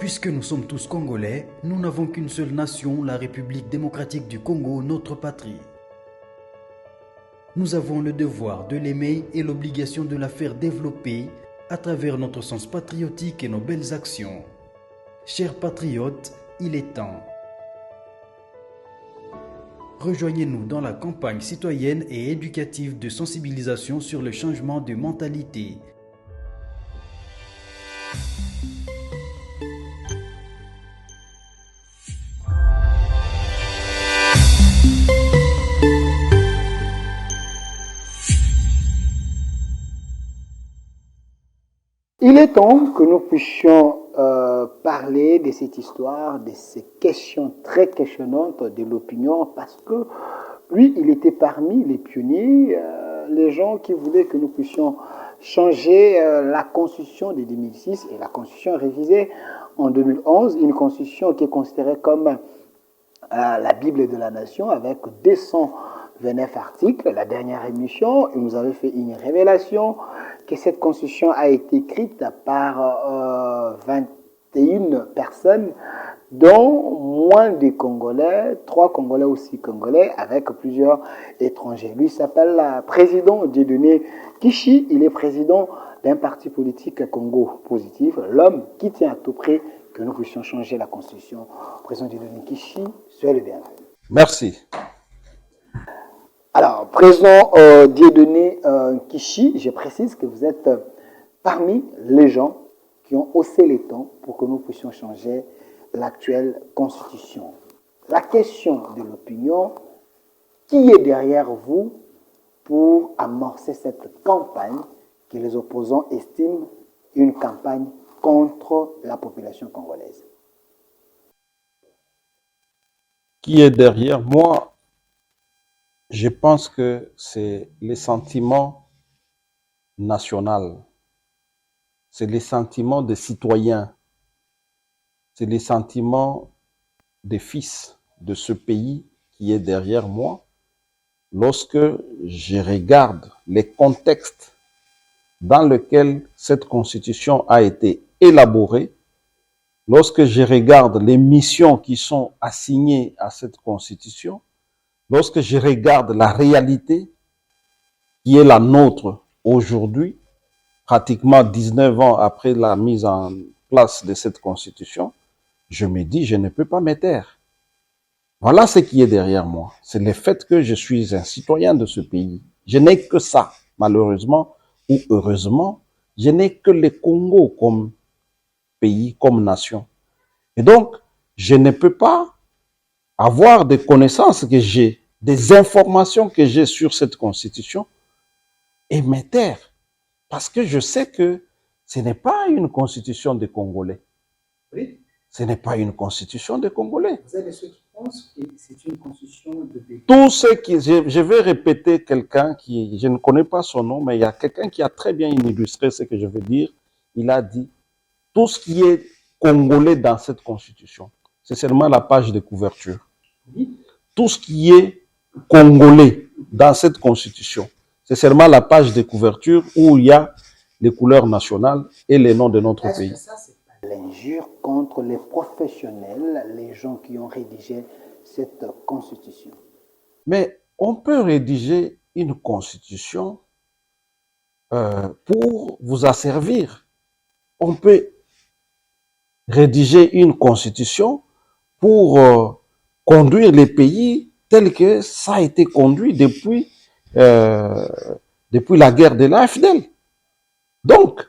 Puisque nous sommes tous Congolais, nous n'avons qu'une seule nation, la République démocratique du Congo, notre patrie. Nous avons le devoir de l'aimer et l'obligation de la faire développer à travers notre sens patriotique et nos belles actions. Chers patriotes, il est temps. Rejoignez-nous dans la campagne citoyenne et éducative de sensibilisation sur le changement de mentalité. Il est temps que nous puissions parler de cette histoire, de ces questions très questionnantes de l'opinion, parce que lui, il était parmi les pionniers, les gens qui voulaient que nous puissions changer la constitution de 2006 et la constitution révisée en 2011, une constitution qui est considérée comme la Bible de la nation avec 229 articles. La dernière émission, il nous avait fait une révélation que cette constitution a été écrite par 21 personnes, dont moins des Congolais, 3 Congolais aussi Congolais, avec plusieurs étrangers. Lui s'appelle président Dieudonné Kishi, il est président d'un parti politique Congo Positif, l'homme qui tient à tout prix que nous puissions changer la constitution. Président Dieudonné Kishi, soyez le bienvenu. Merci. Alors, président Dieudonné Kishi, je précise que vous êtes parmi les gens qui ont haussé les tons pour que nous puissions changer l'actuelle constitution. La question de l'opinion, qui est derrière vous pour amorcer cette campagne que les opposants estiment une campagne contre la population congolaise? Qui est derrière moi? Je pense que c'est les sentiments nationaux, c'est les sentiments des citoyens, c'est les sentiments des fils de ce pays qui est derrière moi. Lorsque je regarde les contextes dans lesquels cette constitution a été élaborée, lorsque je regarde les missions qui sont assignées à cette constitution, lorsque je regarde la réalité qui est la nôtre aujourd'hui, pratiquement 19 ans après la mise en place de cette constitution, je me dis, je ne peux pas me taire. Voilà ce qui est derrière moi. C'est le fait que je suis un citoyen de ce pays. Je n'ai que ça, malheureusement ou heureusement. Je n'ai que le Congo comme pays, comme nation. Et donc, je ne peux pas avoir des connaissances que j'ai, des informations que j'ai sur cette constitution et me taire. Parce que je sais que ce n'est pas une constitution des Congolais. Oui. Ce n'est pas une constitution des Congolais. Vous avez ceux qui pensent que c'est une constitution de pays. Tous ceux qui... Je vais répéter quelqu'un qui... Je ne connais pas son nom, mais il y a quelqu'un qui a très bien illustré ce que je veux dire. Il a dit, tout ce qui est congolais dans cette constitution, c'est seulement la page de couverture. Oui. Tout ce qui est congolais dans cette constitution, c'est seulement la page de couverture où il y a les couleurs nationales et les noms de notre Est-ce pays. que ça, c'est pas l'injure contre les professionnels, les gens qui ont rédigé cette constitution? Mais on peut rédiger une constitution pour vous asservir. On peut rédiger une constitution pour conduire les pays tel que ça a été conduit depuis la guerre de l'AFDL. Donc,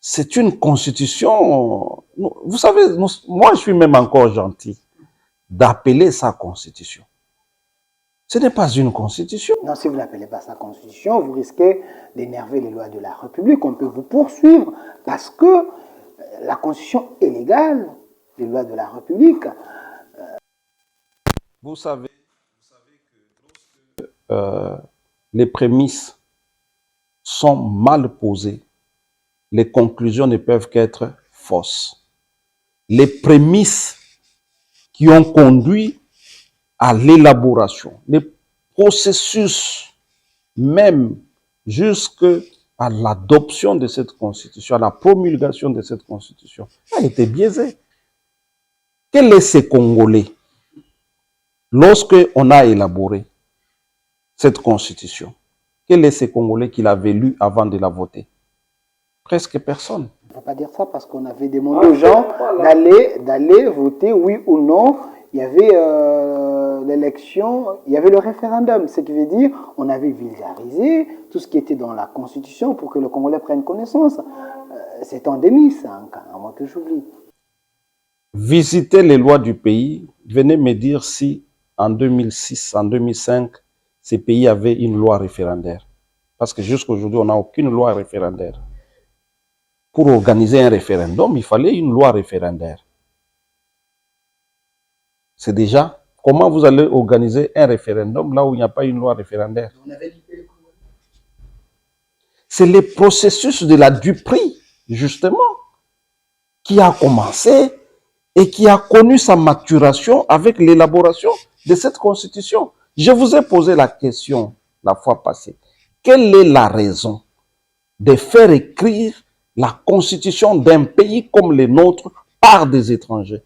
c'est une constitution... Vous savez, moi je suis même encore gentil d'appeler ça constitution. Ce n'est pas une constitution. Non, si vous n'appelez pas ça constitution, vous risquez d'énerver les lois de la République. On peut vous poursuivre parce que la constitution est légale, les lois de la République. Vous savez que lorsque les prémices sont mal posées, les conclusions ne peuvent qu'être fausses. Les prémices qui ont conduit à l'élaboration, les processus même jusqu'à à l'adoption de cette constitution, à la promulgation de cette constitution, a été biaisé. Quels sont ces Congolais, lorsque on a élaboré cette constitution, quels sont ces Congolais qui l'avaient lu avant de la voter? Presque personne. On ne peut pas dire ça parce qu'on avait demandé aux gens d'aller voter, oui ou non. Il y avait l'élection, il y avait le référendum, ce qui veut dire on avait vulgarisé tout ce qui était dans la Constitution pour que le Congolais prenne connaissance. C'est endémique, ça, à moins que j'oublie. Visitez les lois du pays, venez me dire si en 2006, en 2005, ces pays avaient une loi référendaire. Parce que jusqu'à aujourd'hui, on n'a aucune loi référendaire. Pour organiser un référendum, il fallait une loi référendaire. C'est déjà, comment vous allez organiser un référendum là où il n'y a pas une loi référendaire? C'est le processus de la duperie, justement, qui a commencé et qui a connu sa maturation avec l'élaboration de cette constitution. Je vous ai posé la question la fois passée. Quelle est la raison de faire écrire la constitution d'un pays comme le nôtre par des étrangers?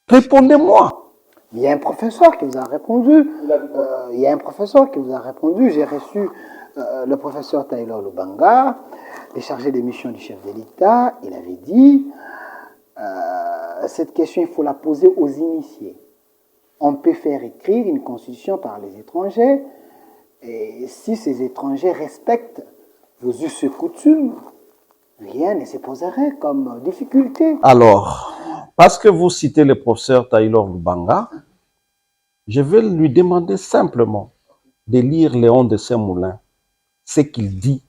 Répondez-moi. Il y a un professeur qui vous a répondu. J'ai reçu le professeur Taylor Lubanga, le chargé des missions du chef de l'État. Il avait dit, cette question, il faut la poser aux initiés. On peut faire écrire une constitution par les étrangers, et si ces étrangers respectent vos us et coutumes, rien ne se poserait comme difficulté. Alors, parce que vous citez le professeur Taylor Lubanga, je vais lui demander simplement de lire Léon de Saint-Moulin, ce qu'il dit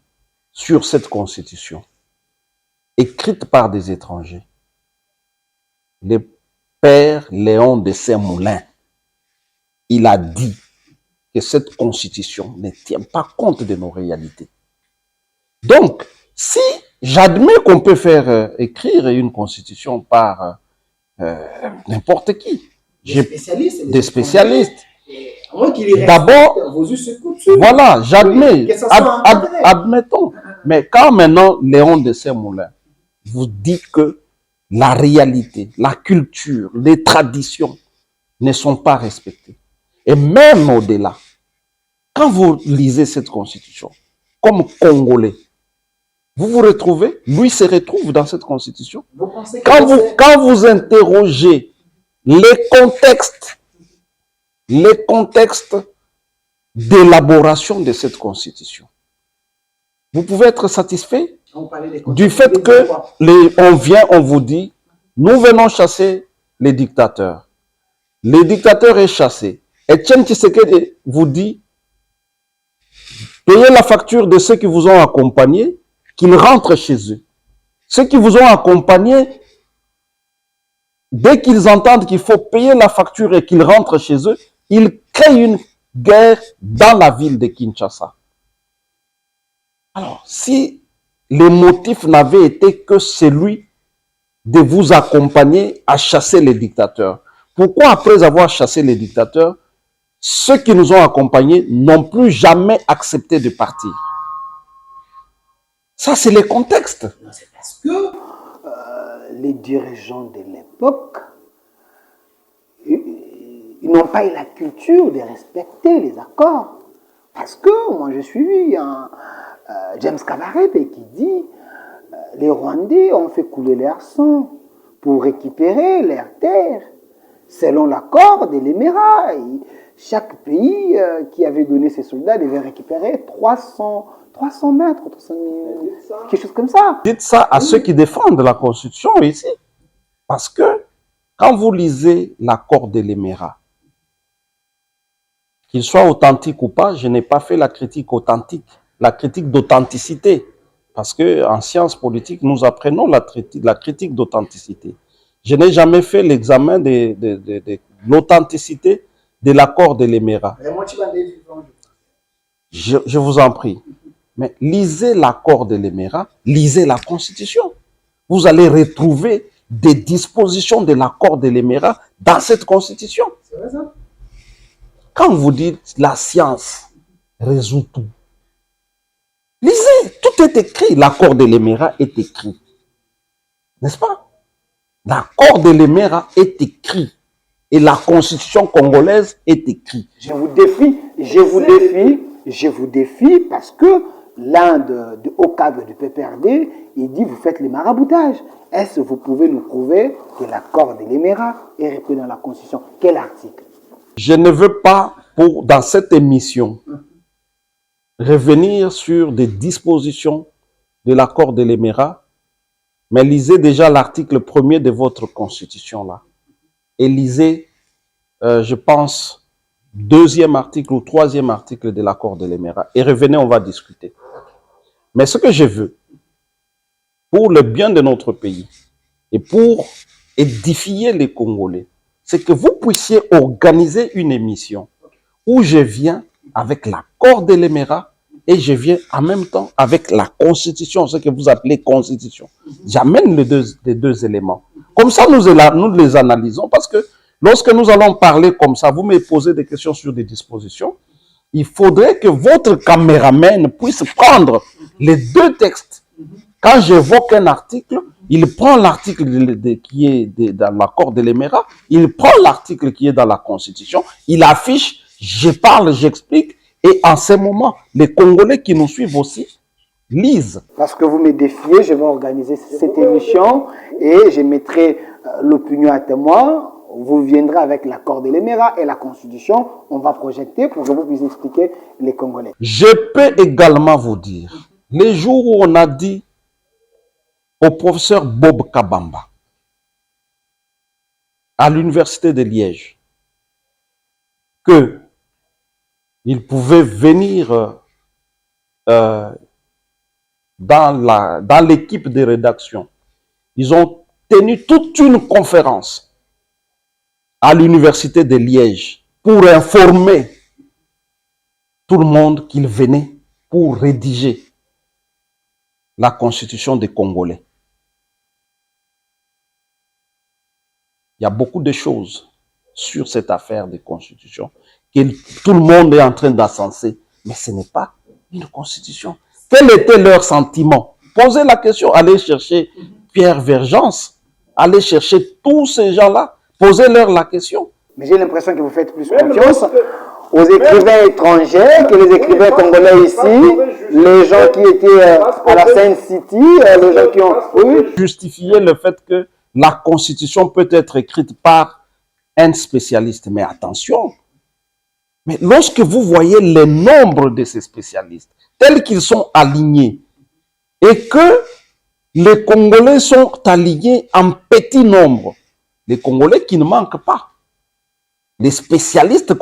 sur cette constitution, écrite par des étrangers. Le père Léon de Saint-Moulin, il a dit que cette constitution ne tient pas compte de nos réalités. Donc, si j'admets qu'on peut faire écrire une constitution par n'importe qui, des spécialistes. D'abord, voilà, j'admets, admettons. Mais quand maintenant Léon de Saint-Moulin vous dit que la réalité, la culture, les traditions ne sont pas respectées, et même au-delà, quand vous lisez cette constitution, comme Congolais, vous vous retrouvez, lui se retrouve dans cette constitution. Quand vous interrogez les contextes d'élaboration de cette constitution, vous pouvez être satisfait du fait que on vous dit, nous venons chasser les dictateurs. Le dictateur est chassé. Etienne Tshisekedi vous dit, payez la facture de ceux qui vous ont accompagnés, qu'ils rentrent chez eux. Ceux qui vous ont accompagnés, dès qu'ils entendent qu'il faut payer la facture et qu'ils rentrent chez eux, ils créent une guerre dans la ville de Kinshasa. Alors, si le motif n'avait été que celui de vous accompagner à chasser les dictateurs, pourquoi après avoir chassé les dictateurs, ceux qui nous ont accompagnés n'ont plus jamais accepté de partir? Ça, c'est le contexte. C'est parce que les dirigeants de l'époque, ils n'ont pas eu la culture de respecter les accords. Parce que, moi j'ai suivi James Kabarebe qui dit les Rwandais ont fait couler leur sang pour récupérer leurs terres. Selon l'accord de l'Émirat, chaque pays qui avait donné ses soldats devait récupérer 300 mètres, 300 000, quelque chose comme ça. Dites ça à ceux qui défendent la Constitution ici. Parce que quand vous lisez l'accord de l'Émirat, qu'il soit authentique ou pas, je n'ai pas fait la critique authentique, la critique d'authenticité. Parce qu'en sciences politiques, nous apprenons la critique d'authenticité. Je n'ai jamais fait l'examen de l'authenticité de l'accord de l'Émirat. Je vous en prie. Mais lisez l'accord de l'Émirat, lisez la Constitution. Vous allez retrouver des dispositions de l'accord de l'Émirat dans cette Constitution. C'est vrai ça? Quand vous dites la science résout tout, Lisez, tout est écrit. L'accord de l'Émirat est écrit. N'est-ce pas? L'accord de l'Émirat est écrit. Et la constitution congolaise est écrite. Je vous défie parce que l'un des hauts cadres du PPRD, il dit vous faites les maraboutages. Est-ce que vous pouvez nous prouver que l'accord de l'Émirat est repris dans la Constitution? Quel article? Je ne veux pas, dans cette émission, revenir sur des dispositions de l'accord de l'Émirat, mais lisez déjà l'article 1er de votre Constitution là. Et lisez, je pense, 2e article ou 3e article de l'accord de l'Émirat. Et revenez, on va discuter. Mais ce que je veux, pour le bien de notre pays et pour édifier les Congolais, c'est que vous puissiez organiser une émission où je viens avec l'accord de l'Émirat et je viens en même temps avec la Constitution, ce que vous appelez Constitution. J'amène les deux éléments. Comme ça, nous les analysons parce que lorsque nous allons parler comme ça, vous me posez des questions sur des dispositions, il faudrait que votre caméraman puisse prendre les deux textes. Quand j'évoque un article, il prend l'article qui est dans l'accord de l'Émirat, il prend l'article qui est dans la Constitution, il affiche, je parle, j'explique, et en ce moment, les Congolais qui nous suivent aussi lisent. Parce que vous me défiez, je vais organiser cette émission et je mettrai l'opinion à témoin. Vous viendrez avec l'accord de l'Émirat et la Constitution. On va projeter pour que vous puissiez expliquer les Congolais. Je peux également vous dire, les jours où on a dit au professeur Bob Kabamba, à l'université de Liège, que il pouvait venir dans l'équipe de rédaction. Ils ont tenu toute une conférence à l'université de Liège pour informer tout le monde qu'il venait pour rédiger la constitution des Congolais. Il y a beaucoup de choses sur cette affaire de constitution que tout le monde est en train d'assencer, mais ce n'est pas une constitution. Quel était leur sentiment? Posez la question, allez chercher Pierre Vergence, allez chercher tous ces gens-là, posez-leur la question. Mais j'ai l'impression que vous faites plus confiance aux écrivains étrangers que les écrivains congolais ici, les gens qui étaient à la Sainte City, les gens qui ont... Oui. Justifier le fait que la constitution peut être écrite par un spécialiste. Mais attention, mais lorsque vous voyez le nombre de ces spécialistes, tels qu'ils sont alignés, et que les Congolais sont alignés en petit nombre, les Congolais qui ne manquent pas, les spécialistes,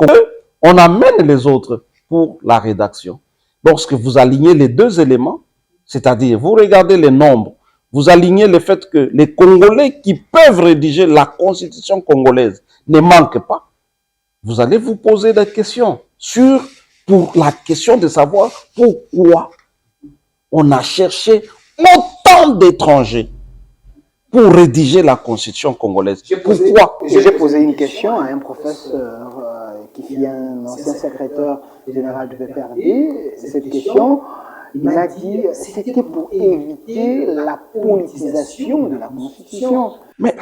on amène les autres pour la rédaction. Lorsque vous alignez les deux éléments, c'est-à-dire vous regardez les nombres, vous alignez le fait que les Congolais qui peuvent rédiger la constitution congolaise ne manquent pas, vous allez vous poser des questions pour la question de savoir pourquoi on a cherché autant d'étrangers pour rédiger la constitution congolaise. Pourquoi? J'ai posé une question à un professeur qui est un ancien secrétaire général du PPRD. Cette question, il m'a dit c'était pour éviter la politisation de la constitution. Mais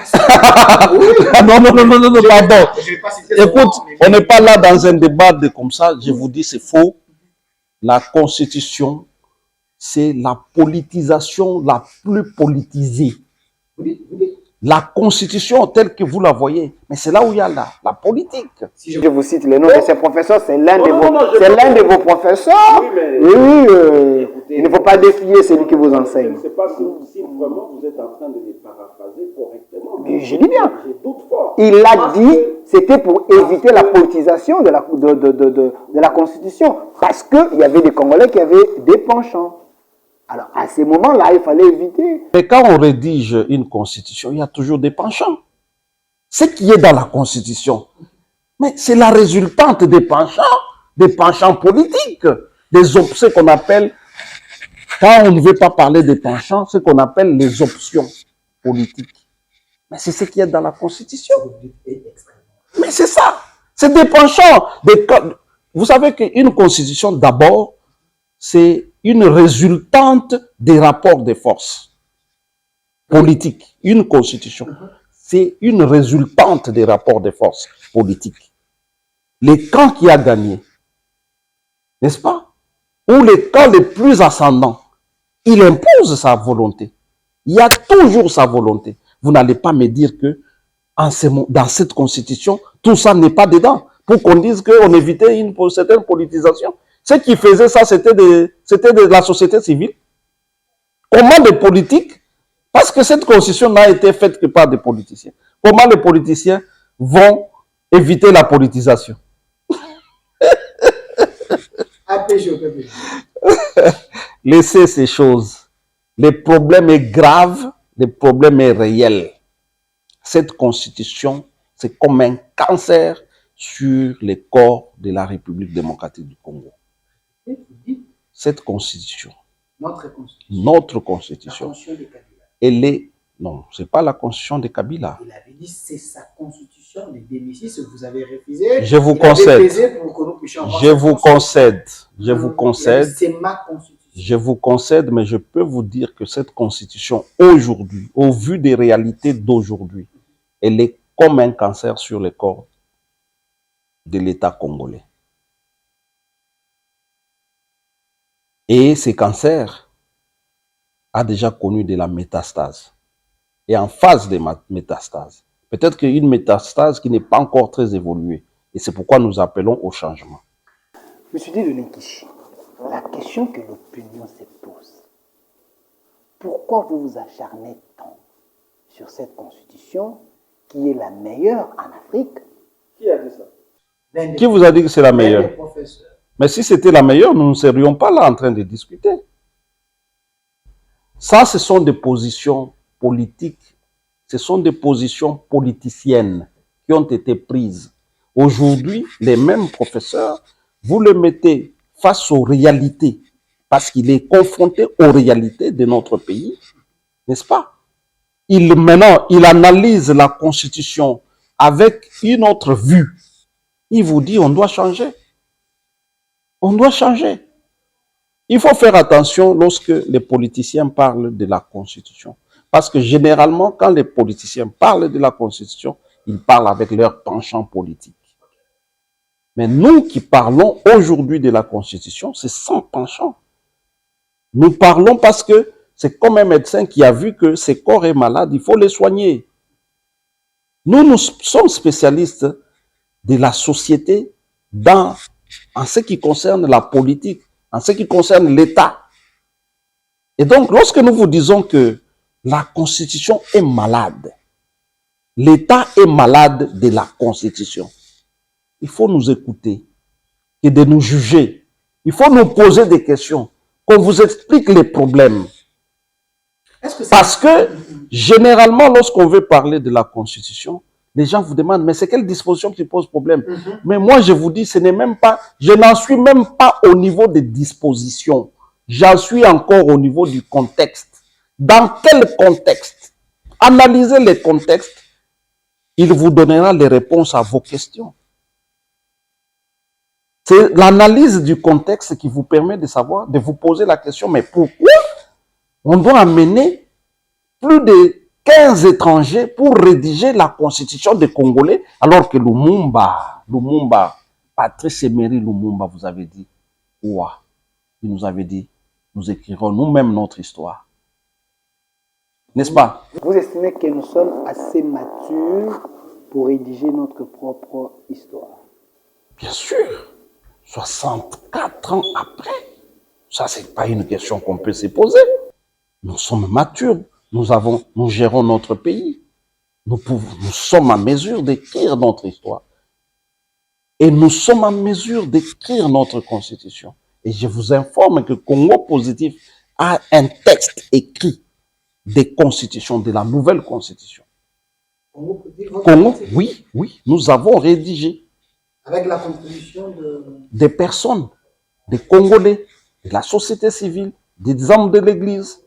non, pardon. Écoute, on n'est pas là dans un débat comme ça. Je vous dis, c'est faux. La constitution, c'est la politisation la plus politisée. La constitution telle que vous la voyez, mais c'est là où il y a la politique. Si je vous cite le nom de ces professeurs, c'est l'un de vos professeurs. Oui, il ne faut pas défier celui qui vous enseigne. Je ne sais pas si vraiment vous êtes en train de les paraphraser correctement. Mais je dis bien. Il a dit c'était pour éviter la politisation de la Constitution. Parce qu'il y avait des Congolais qui avaient des penchants. Alors, à ces moments-là, il fallait éviter. Mais quand on rédige une constitution, il y a toujours des penchants. Ce qui est dans la constitution, mais c'est la résultante des penchants politiques, ce qu'on appelle, quand on ne veut pas parler des penchants, ce qu'on appelle les options politiques. Mais c'est ce qui est dans la constitution. Mais c'est ça. C'est des penchants. Vous savez qu'une constitution, d'abord, c'est une résultante des rapports de force politiques. Une constitution, c'est une résultante des rapports de force politiques. Le camp qui a gagné, n'est-ce pas? Ou le camp le plus ascendant, il impose sa volonté. Il y a toujours sa volonté. Vous n'allez pas me dire que dans cette constitution, tout ça n'est pas dedans. Pour qu'on dise qu'on évitait une certaine politisation. Ceux qui faisaient ça, c'était de la société civile. Comment les politiques, parce que cette constitution n'a été faite que par des politiciens, comment les politiciens vont éviter la politisation? Laissez ces choses. Le problème est grave, le problème est réel. Cette constitution, c'est comme un cancer sur les corps de la République démocratique du Congo. Cette constitution, notre constitution, elle est, non, c'est pas la constitution de Kabila. Il avait dit c'est sa constitution, les démissions, vous avez refusé. Je vous concède, c'est ma constitution. Je vous concède, mais je peux vous dire que cette constitution, aujourd'hui, au vu des réalités d'aujourd'hui, elle est comme un cancer sur le corps de l'État congolais. Et ce cancer a déjà connu de la métastase. Et en phase de métastase. Peut-être qu'une métastase qui n'est pas encore très évoluée. Et c'est pourquoi nous appelons au changement. Monsieur Delenkichi, la question que l'opinion se pose, pourquoi vous vous acharnez tant sur cette constitution qui est la meilleure en Afrique? Qui a dit ça? Qui vous a dit que c'est la meilleure? Mais si c'était la meilleure, nous ne serions pas là en train de discuter. Ça, ce sont des positions politiques, ce sont des positions politiciennes qui ont été prises. Aujourd'hui, les mêmes professeurs, vous les mettez face aux réalités, parce qu'il est confronté aux réalités de notre pays, n'est-ce pas? Maintenant, il analyse la Constitution avec une autre vue. Il vous dit, on doit changer. On doit changer. Il faut faire attention lorsque les politiciens parlent de la Constitution. Parce que généralement, quand les politiciens parlent de la Constitution, ils parlent avec leur penchant politique. Mais nous qui parlons aujourd'hui de la Constitution, c'est sans penchant. Nous parlons parce que c'est comme un médecin qui a vu que ses corps est malade, il faut les soigner. Nous sommes spécialistes de la société en ce qui concerne la politique, en ce qui concerne l'État. Et donc, lorsque nous vous disons que la Constitution est malade, l'État est malade de la Constitution, il faut nous écouter et de nous juger. Il faut nous poser des questions, qu'on vous explique les problèmes. Parce que, généralement, lorsqu'on veut parler de la Constitution, les gens vous demandent, mais c'est quelle disposition qui pose problème? Mais moi, je vous dis, je n'en suis même pas au niveau des dispositions. J'en suis encore au niveau du contexte. Dans quel contexte? Analysez les contextes. Il vous donnera les réponses à vos questions. C'est l'analyse du contexte qui vous permet de savoir, de vous poser la question, mais pourquoi on doit amener plus de 15 étrangers pour rédiger la constitution des Congolais, alors que Lumumba, Patrice Emery Lumumba vous avait dit, ouah, il nous avait dit, nous écrirons nous-mêmes notre histoire. N'est-ce pas? Vous estimez que nous sommes assez matures pour rédiger notre propre histoire? Bien sûr. 64 ans après, ça c'est pas une question qu'on peut se poser. Nous sommes matures, nous gérons notre pays. Nous sommes en mesure d'écrire notre histoire. Et nous sommes en mesure d'écrire notre constitution. Et je vous informe que Congo Positif a un texte écrit des constitutions, de la nouvelle constitution. Congo, oui, nous avons rédigé. Avec la contribution des personnes, des Congolais, de la société civile, des hommes de l'Église,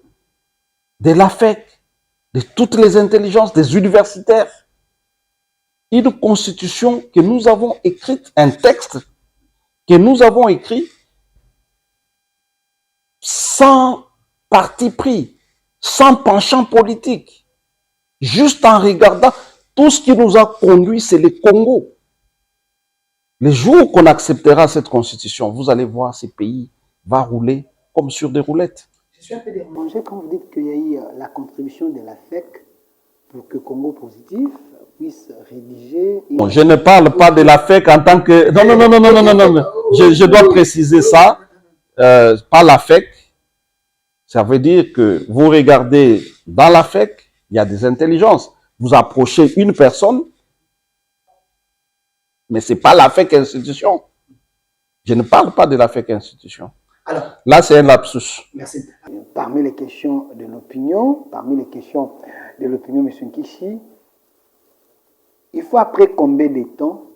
de l'AFEC, de toutes les intelligences, des universitaires. Une constitution que nous avons écrite, un texte que nous avons écrit sans parti pris, sans penchant politique, juste en regardant tout ce qui nous a conduit, c'est le Congo. Les jours qu'on acceptera cette constitution, vous allez voir ce pays va rouler comme sur des roulettes. Je suis un peu dérangé quand vous dites qu'il y a eu la contribution de la FEC pour que Congo Positif puisse rédiger... Bon, je ne parle pas de la FEC en tant que... Non, non, non, non, non, non, non, non. Je dois préciser ça. Pas la FEC. Ça veut dire que vous regardez dans la FEC, il y a des intelligences. Vous approchez une personne, mais ce n'est pas la FEC institution. Je ne parle pas de la FEC institution. Alors, là, c'est un lapsus. Merci. Parmi les questions de l'opinion, M. Nkichi, il faut après combien de temps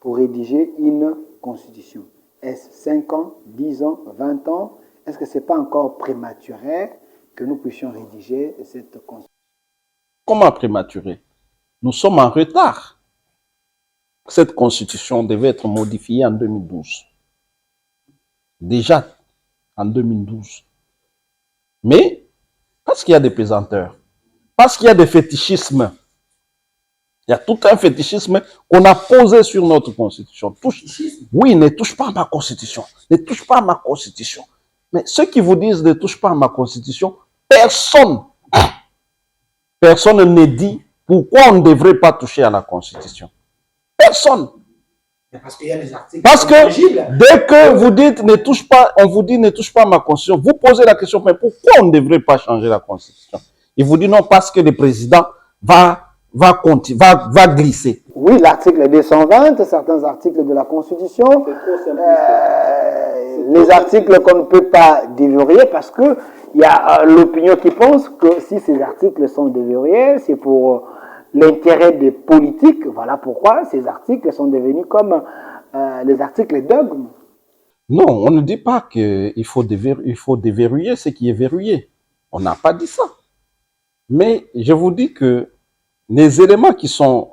pour rédiger une constitution? Est-ce 5 ans, 10 ans, 20 ans? Est-ce que ce n'est pas encore prématuré que nous puissions rédiger cette constitution? Comment prématuré? Nous sommes en retard. Cette constitution devait être modifiée en 2012. Déjà en 2012. Mais, parce qu'il y a des pesanteurs, parce qu'il y a des fétichismes, il y a tout un fétichisme qu'on a posé sur notre constitution. Oui, ne touche pas à ma constitution. Ne touche pas à ma constitution. Mais ceux qui vous disent ne touche pas à ma constitution, personne ne dit pourquoi on ne devrait pas toucher à la constitution. Personne. Parce qu'il y a des articles. Parce que dès que vous dites ne touche pas, on vous dit ne touche pas à ma constitution, vous posez la question, mais pourquoi on ne devrait pas changer la constitution? Il vous dit non, parce que le président va glisser. Oui, l'article 220, certains articles de la Constitution, les articles qu'on ne peut pas déverrouiller parce que il y a l'opinion qui pense que si ces articles sont déverrouillés, c'est pour l'intérêt des politiques. Voilà pourquoi ces articles sont devenus comme les articles dogmes. Non, on ne dit pas qu'il faut déverrouiller ce qui est verrouillé. On n'a pas dit ça. Mais je vous dis que les éléments qui sont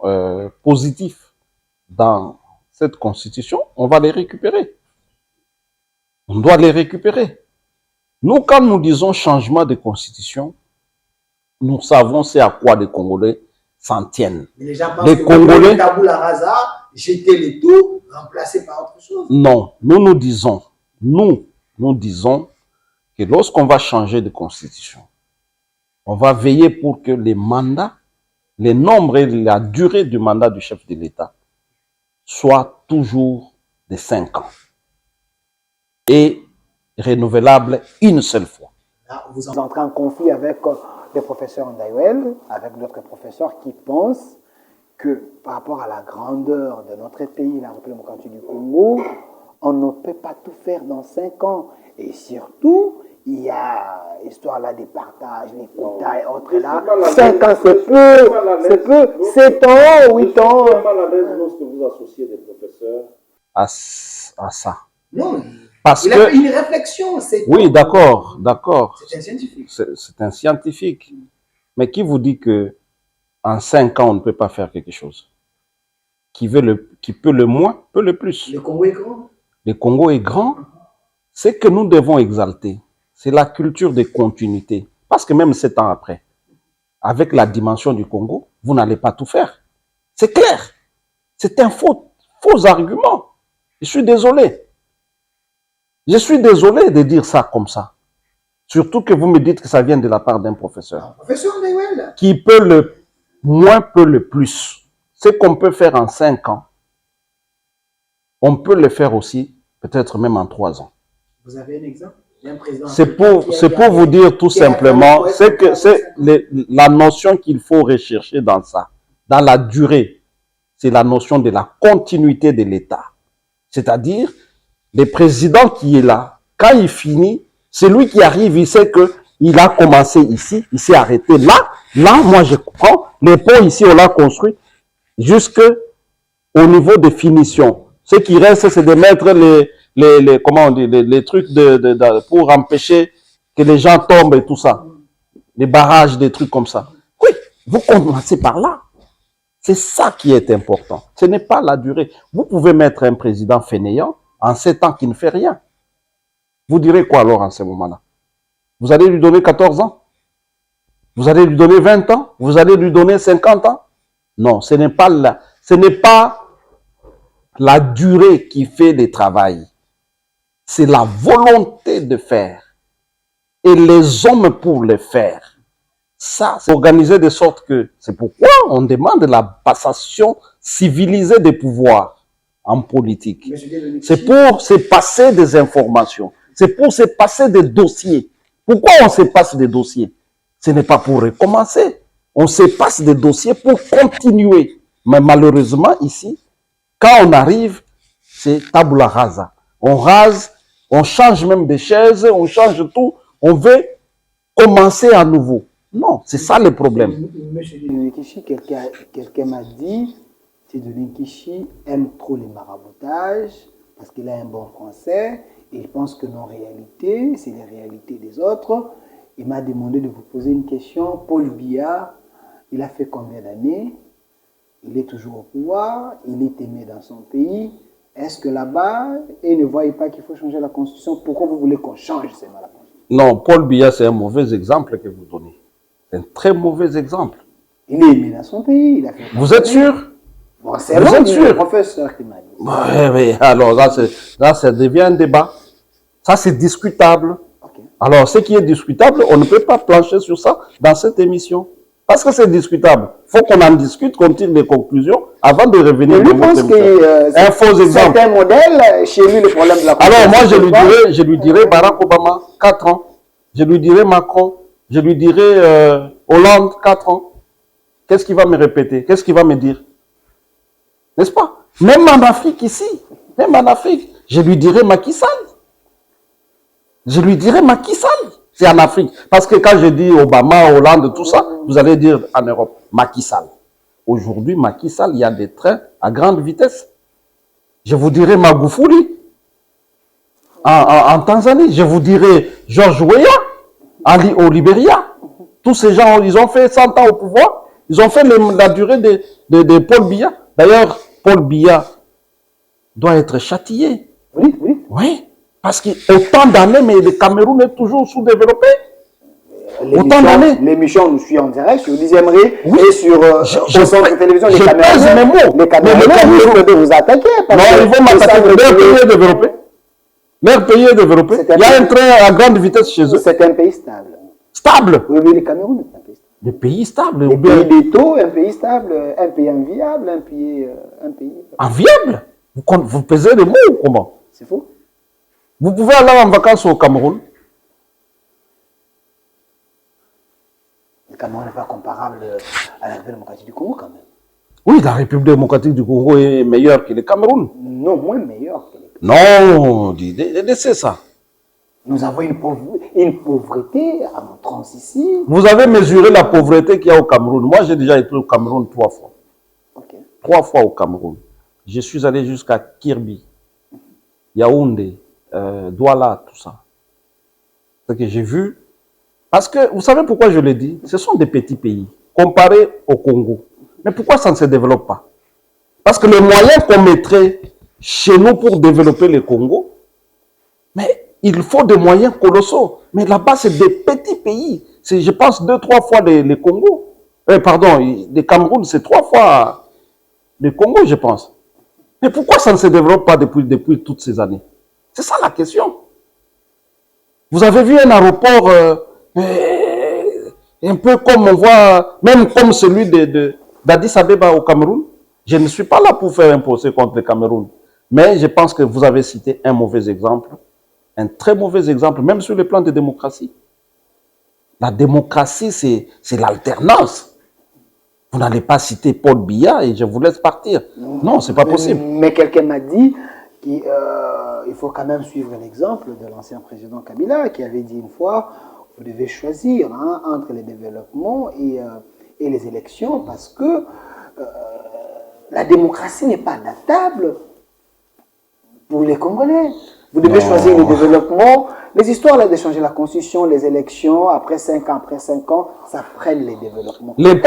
positifs dans cette constitution, on va les récupérer. On doit les récupérer. Nous, quand nous disons changement de constitution, nous savons c'est à quoi les Congolais s'en tiennent. Les gens pensent les que Congolais, tabula rasa, jeter les tout, remplacer par autre chose. Non, nous disons que lorsqu'on va changer de constitution, on va veiller pour que les mandats, les nombres et la durée du mandat du chef de l'État soient toujours de 5 ans et renouvelables une seule fois. Là, vous entrez en conflit avec les professeurs Ndaïwel, avec d'autres professeurs qui pensent que par rapport à la grandeur de notre pays, la République démocratique du Congo, on ne peut pas tout faire dans 5 ans. Et surtout, il y a l'histoire là des partages, les quotas et autres là. 5 ans, c'est peu, 7 ans, 8 ans. Vous êtes mal à l'aise lorsque vous associez des professeurs à ça. Non, parce il a fait une réflexion. Oui, d'accord. C'est un scientifique. C'est un scientifique. Mais qui vous dit que en 5 ans, on ne peut pas faire quelque chose? Qui peut le moins, peut le plus. Le Congo est grand. Le Congo est grand. Ce que nous devons exalter, c'est la culture de continuité. Parce que même 7 ans après, avec la dimension du Congo, vous n'allez pas tout faire. C'est clair. C'est un faux argument. Je suis désolé. Je suis désolé de dire ça comme ça. Surtout que vous me dites que ça vient de la part d'un professeur. Un professeur Ndaïwel. Qui peut le moins, peut le plus. Ce qu'on peut faire en 5 ans, on peut le faire aussi, peut-être même en 3 ans. Vous avez un exemple? C'est pour vous dire tout simplement, c'est la notion qu'il faut rechercher dans ça, dans la durée. C'est la notion de la continuité de l'État. C'est-à-dire, le président qui est là, quand il finit, c'est lui qui arrive, il sait qu'il a commencé ici, il s'est arrêté là. Là, moi je comprends, les ponts ici, on l'a construit jusqu'au niveau de finition. Ce qui reste, c'est de mettre comment on dit, les trucs pour empêcher que les gens tombent et tout ça. Les barrages, des trucs comme ça. Oui, vous commencez par là. C'est ça qui est important. Ce n'est pas la durée. Vous pouvez mettre un président fainéant en 7 ans qui ne fait rien. Vous direz quoi alors en ce moment-là? Vous allez lui donner 14 ans? Vous allez lui donner 20 ans? Vous allez lui donner 50 ans? Non, ce n'est pas la durée qui fait le travail. C'est la volonté de faire. Et les hommes pour le faire. Ça, c'est organisé de sorte que, c'est pourquoi on demande la passation civilisée des pouvoirs en politique. C'est pour se passer des informations. C'est pour se passer des dossiers. Pourquoi on se passe des dossiers? Ce n'est pas pour recommencer. On se passe des dossiers pour continuer. Mais malheureusement, ici, quand on arrive, c'est tabula rasa. On rase, on change même des chaises, on change tout. On veut commencer à nouveau. Non, c'est ça le problème. Monsieur Nkishi, quelqu'un m'a dit, Nkishi aime trop les maraboutages parce qu'il a un bon français et il pense que nos réalités, c'est les réalités des autres. Il m'a demandé de vous poser une question. Paul Biya, il a fait combien d'années? Il est toujours au pouvoir, il est aimé dans son pays. Est-ce que là-bas, il ne voit pas qu'il faut changer la Constitution? Pourquoi vous voulez qu'on change ces la Constitution? Non, Paul Biya, c'est un mauvais exemple que vous donnez. C'est un très mauvais exemple. Il est aimé dans son pays. Il a fait vous êtes sûr? Bon, c'est le professeur qui m'a dit. Oui, alors là, ça devient un débat. Ça, c'est discutable. Okay. Alors, ce qui est discutable, on ne peut pas plancher sur ça dans cette émission. Parce que c'est discutable. Il faut qu'on en discute, qu'on tire des conclusions avant de revenir. Je pense que un faux exemple. C'est un modèle. Chez lui, le problème de la alors, moi, je lui dirais Barack Obama, 4 ans. Je lui dirais Macron. Je lui dirais Hollande, 4 ans. Qu'est-ce qu'il va me répéter? Qu'est-ce qu'il va me dire? N'est-ce pas? Même en Afrique ici, même en Afrique, je lui dirais Macky Sall. Je lui dirais Macky Sall. C'est en Afrique. Parce que quand je dis Obama, Hollande, tout ça, vous allez dire en Europe, Macky Sall. Aujourd'hui, Macky Sall, il y a des trains à grande vitesse. Je vous dirais Magufuli en Tanzanie. Je vous dirais George Weah au Libéria. Tous ces gens, ils ont fait 100 ans au pouvoir. Ils ont fait la durée de Paul Biya. D'ailleurs, Paul Biya doit être châtié. Oui, oui. Oui, parce qu'autant d'années, mais le Cameroun est toujours sous-développé. Autant d'années. L'émission nous suit en direct sur 10e rue et sur centre de télévision. Je pèse mes mots. Les Camerounais vont vous attaquer. Non, ils vont m'attaquer. Leur pays est développé. Leur pays est développé. Il y a un train à grande vitesse chez eux. C'est un pays stable. Stable? Oui, mais le Cameroun est un pays stable. Des pays stables. Des pays des taux, un pays stable, un pays inviable, un pays... Inviable? Vous pesez les mots ou comment? C'est faux. Vous pouvez aller en vacances au Cameroun. Le Cameroun n'est pas comparable à la République démocratique du Congo quand même. Oui, la République démocratique du Congo est meilleure que le Cameroun. Non, moins meilleure que le Cameroun. Non, laissez ça. Nous avons une pauvreté à outrance ici. Vous avez mesuré la pauvreté qu'il y a au Cameroun. Moi, j'ai déjà été au Cameroun 3 fois. Okay. 3 fois au Cameroun. Je suis allé jusqu'à Kirbi, Yaoundé, Douala, tout ça. Ce que j'ai vu. Parce que, vous savez pourquoi je le dis? Ce sont des petits pays, comparés au Congo. Mais pourquoi ça ne se développe pas? Parce que les moyens qu'on mettrait chez nous pour développer le Congo, mais il faut des moyens colossaux. Mais là-bas, c'est des petits pays. C'est, je pense, 2-3 fois les Congo. Pardon, le Cameroun, c'est 3 fois le Congo, je pense. Mais pourquoi ça ne se développe pas depuis toutes ces années? C'est ça la question. Vous avez vu un aéroport un peu comme on voit, même comme celui d'Addis Abeba au Cameroun. Je ne suis pas là pour faire un procès contre le Cameroun. Mais je pense que vous avez cité un mauvais exemple. Un très mauvais exemple, même sur le plan de démocratie. La démocratie, c'est l'alternance. Vous n'allez pas citer Paul Biya et je vous laisse partir. Non, c'est pas possible. Mais quelqu'un m'a dit qu'il faut quand même suivre l'exemple de l'ancien président Kabila qui avait dit une fois, vous devez choisir entre les développements et les élections parce que la démocratie n'est pas adaptable pour les Congolais. Vous devez choisir le développement. Les histoires là de changer la constitution, les élections, après 5 ans, ça freine les développements. Les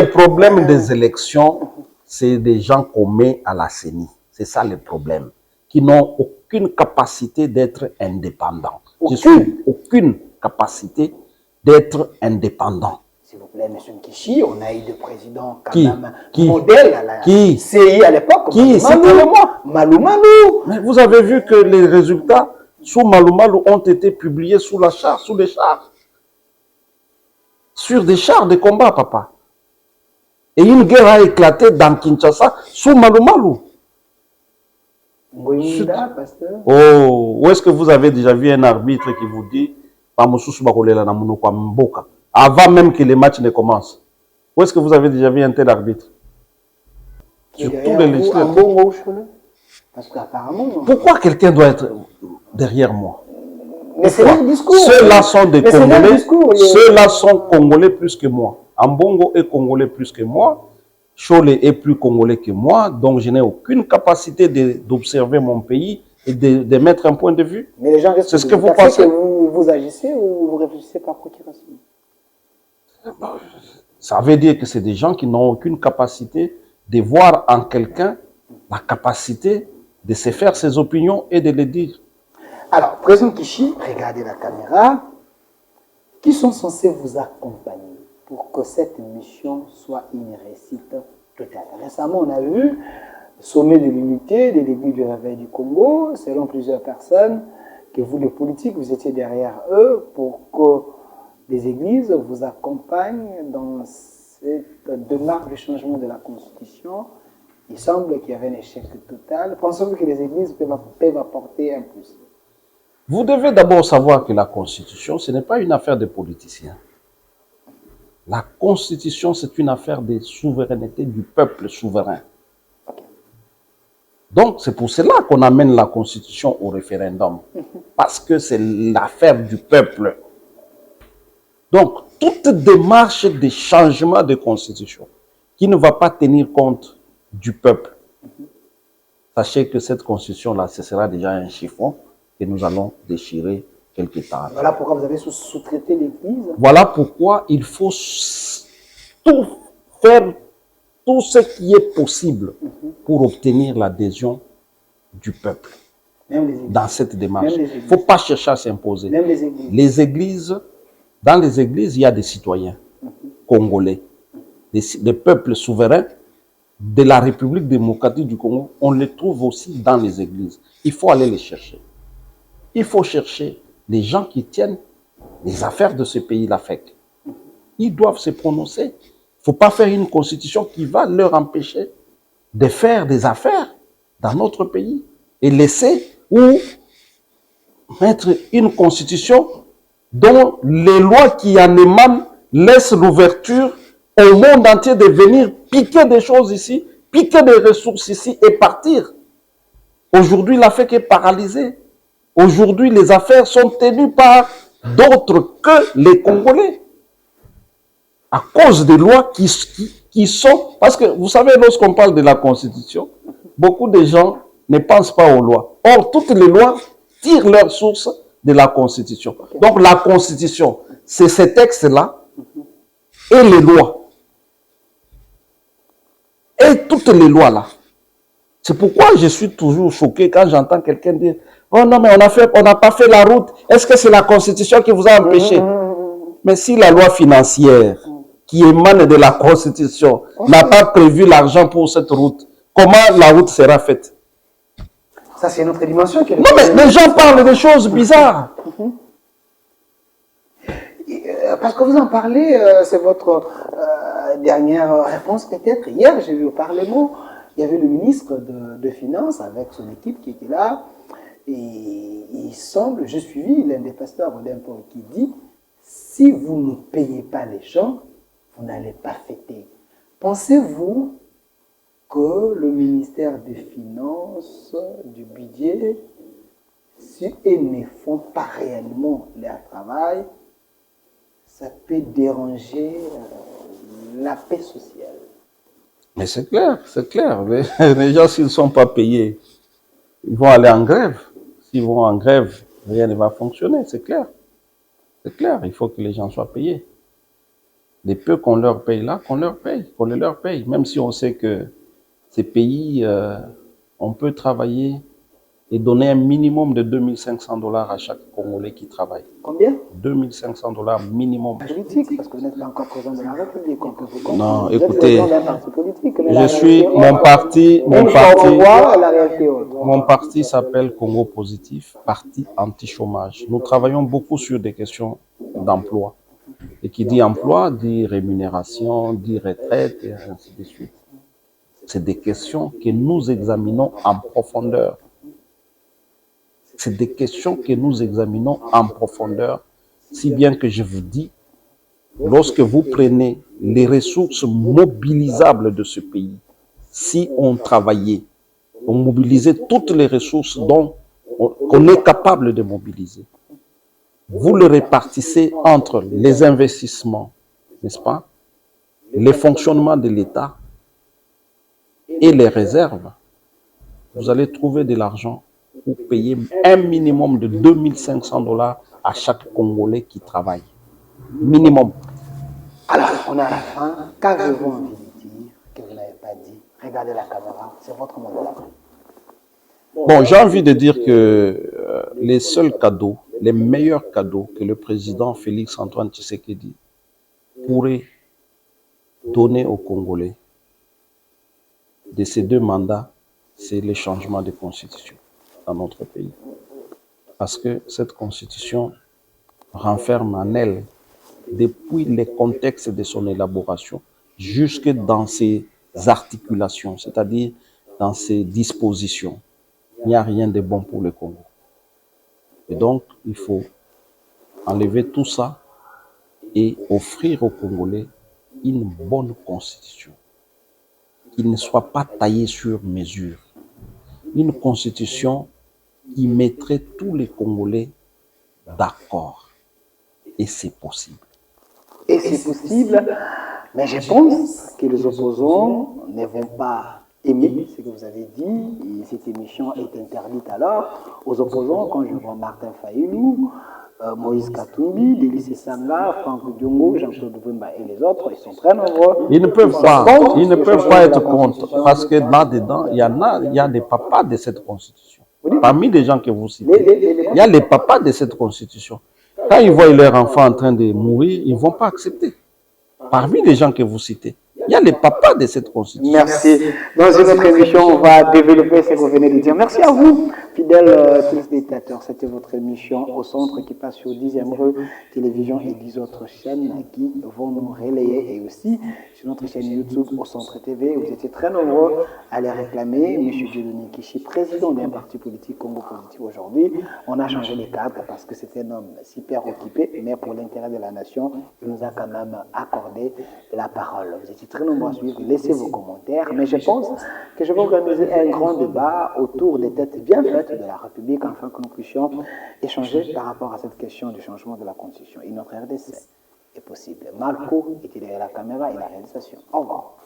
problèmes des élections, c'est des gens qu'on met à la CENI. C'est ça le problème. Qui n'ont aucune capacité d'être indépendant. Je Aucune. suis aucune capacité d'être indépendant. S'il vous plaît, M. Nkishi, on a eu des présidents quand Qui? même Qui? modèles à la Qui? CI à l'époque. Qui? Citez-le-moi. Malou Malou. Mais vous avez vu que les résultats sous Malou Malou ont été publiés sous la char, sous les chars. Sur des chars de combat, papa. Et une guerre a éclaté dans Kinshasa sous Malou Malou. Ngoïmida, pasteur. Oh, où est-ce que vous avez déjà vu un arbitre qui vous dit avant même que les matchs ne commencent? Où est-ce que vous avez déjà vu un tel arbitre? Et Sur tous derrière les vous, un législateurs. bon gauche, là. Parce qu'apparemment. Pourquoi quelqu'un doit être derrière moi? Mais c'est le discours. Ceux-là sont des Mais c'est le Congolais. discours, Ceux-là sont Congolais plus que moi. Ambongo est Congolais plus que moi. Chole est plus Congolais que moi. Donc je n'ai aucune capacité d'observer mon pays et de mettre un point de vue. Mais les gens restent C'est ce de que vous penser pensez. que vous agissez ou vous réfléchissez par procuration. Ça veut dire que c'est des gens qui n'ont aucune capacité de voir en quelqu'un la capacité de se faire ses opinions et de les dire. Alors, président Kishi, regardez la caméra. Qui sont censés vous accompagner pour que cette mission soit une réussite totale? Récemment, on a vu le sommet de l'unité de l'Église du Réveil du Congo, selon plusieurs personnes, que vous, les politiques, vous étiez derrière eux pour que les églises vous accompagnent dans cette démarche de changement de la Constitution. Il semble qu'il y avait un échec total. Pensez-vous que les églises peuvent apporter un plus? Vous devez d'abord savoir que la Constitution, ce n'est pas une affaire de politiciens. La Constitution, c'est une affaire de souveraineté du peuple souverain. Donc, c'est pour cela qu'on amène la Constitution au référendum. Parce que c'est l'affaire du peuple. Donc, toute démarche de changement de Constitution qui ne va pas tenir compte du peuple, sachez que cette Constitution-là, ce sera déjà un chiffon que nous allons déchirer quelque temps. Voilà pourquoi vous avez sous-traité l'Église. Voilà pourquoi il faut tout faire, tout ce qui est possible pour obtenir l'adhésion du peuple Même les églises. dans cette démarche. Même les Il églises. ne faut pas chercher à s'imposer. Même les églises. Les églises, dans les églises, il y a des citoyens congolais, des peuples souverains de la République démocratique du Congo. On les trouve aussi dans les églises. Il faut aller les chercher. Il faut chercher les gens qui tiennent les affaires de ce pays, l'AFEC. Ils doivent se prononcer. Il ne faut pas faire une constitution qui va leur empêcher de faire des affaires dans notre pays et laisser ou mettre une constitution dont les lois qui en émanent laissent l'ouverture au monde entier de venir piquer des choses ici, piquer des ressources ici et partir. Aujourd'hui, l'AFEC est paralysée. Aujourd'hui, les affaires sont tenues par d'autres que les Congolais. À cause des lois qui sont... Parce que, vous savez, lorsqu'on parle de la Constitution, beaucoup de gens ne pensent pas aux lois. Or, toutes les lois tirent leur source de la Constitution. Donc, la Constitution, c'est ces textes-là et les lois. Et toutes les lois-là. C'est pourquoi je suis toujours choqué quand j'entends quelqu'un dire « Oh non, mais on n'a pas fait la route. Est-ce que c'est la Constitution qui vous a empêché ?» Mais si la loi financière qui émane de la Constitution n'a pas prévu l'argent pour cette route, comment la route sera faite? Ça, c'est une autre dimension. Non, mais les gens parlent de choses bizarres. Parce que vous en parlez, c'est votre dernière réponse peut-être. Hier, j'ai vu au Parlement, il y avait le ministre de Finances avec son équipe qui était là. Et il semble, j'ai suivi l'un des pasteurs d'impôt qui dit, si vous ne payez pas les gens, vous n'allez pas fêter. Pensez-vous que le ministère des Finances, du budget, si ils ne font pas réellement leur travail, ça peut déranger la paix sociale? Mais c'est clair, c'est clair. Les gens, s'ils ne sont pas payés, ils vont aller en grève. S'ils vont en grève, rien ne va fonctionner, c'est clair. C'est clair, il faut que les gens soient payés. Les peu qu'on leur paye là, qu'on les leur paye. Même si on sait que ces pays, on peut travailler et donner un minimum de 2500 dollars à chaque Congolais qui travaille. Combien? 2500 dollars minimum. Politique, parce que vous n'êtes pas encore président de la République. On peut vous comprendre. Non, Vous êtes écoutez, président d'un parti politique, mais la je suis, réalité mon autre. parti, Une fois au revoir, la réalité autre. mon parti s'appelle Congo Positif, parti anti-chômage. Nous travaillons beaucoup sur des questions d'emploi. Et qui dit emploi, dit rémunération, dit retraite, et ainsi de suite. C'est des questions que nous examinons en profondeur. C'est des questions que nous examinons en profondeur, si bien que je vous dis, lorsque vous prenez les ressources mobilisables de ce pays, si on travaillait, on mobilisait toutes les ressources qu'on est capable de mobiliser, vous le répartissez entre les investissements, n'est-ce pas, les fonctionnements de l'État et les réserves, vous allez trouver de l'argent pour payer un minimum de 2500 dollars à chaque Congolais qui travaille. Minimum. Alors, on est à la fin. Qu'avez-vous envie de dire que vous n'avez pas dit? Regardez la caméra, c'est votre moment. Bon, j'ai envie de dire que les seuls cadeaux, les meilleurs cadeaux que le président Félix Antoine Tshisekedi pourrait donner aux Congolais de ces 2 mandats, c'est le changement de constitution dans notre pays. Parce que cette constitution renferme en elle, depuis les contextes de son élaboration, jusque dans ses articulations, c'est-à-dire dans ses dispositions, il n'y a rien de bon pour le Congo. Et donc, il faut enlever tout ça et offrir aux Congolais une bonne constitution, qui ne soit pas taillée sur mesure. Une constitution qui mettrait tous les Congolais d'accord. Et c'est possible. Et c'est possible, mais je pense que les opposants ne vont pas aimer ce que vous avez dit. Et cette émission est interdite alors aux opposants, quand je vois Martin Fayoulou, Moïse Katumbi, Délice Sanga, Franck Diongo, Jean-Claude Bouemba et les autres, ils sont très nombreux. Ils ne peuvent pas être contre, parce que là-dedans, il y a des papas de cette constitution. Parmi les gens que vous citez, il y a les papas de cette constitution. Quand ils voient leur enfant en train de mourir, ils ne vont pas accepter. Parmi les gens que vous citez, il y a les papas de cette constitution. Merci. Dans une autre émission, on va développer ce que vous venez de dire. Merci à vous, fidèles téléspectateurs. C'était votre émission Au Centre qui passe sur 10e rue Télévision et 10 autres chaînes qui vont nous relayer. Et aussi sur notre chaîne YouTube Au Centre TV. Vous étiez très nombreux à les réclamer. M. Dieudonné Kishi, président d'un parti politique Congo Positif aujourd'hui. On a changé les cadres parce que c'est un homme super occupé, mais pour l'intérêt de la nation, il nous a quand même accordé la parole. Vous étiez très nombreux à suivre, laissez vos commentaires, mais je pense que je vais organiser un grand débat autour des têtes bien faites de la République afin que nous puissions échanger par rapport à cette question du changement de la Constitution. Et notre RDC est possible. Marco était derrière la caméra et la réalisation. Au revoir.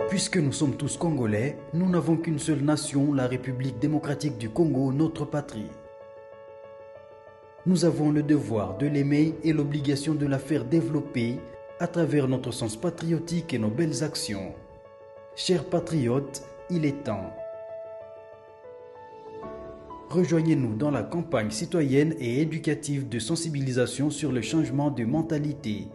Puisque nous sommes tous Congolais, nous n'avons qu'une seule nation, la République démocratique du Congo, notre patrie. Nous avons le devoir de l'aimer et l'obligation de la faire développer à travers notre sens patriotique et nos belles actions. Chers patriotes, il est temps. Rejoignez-nous dans la campagne citoyenne et éducative de sensibilisation sur le changement de mentalité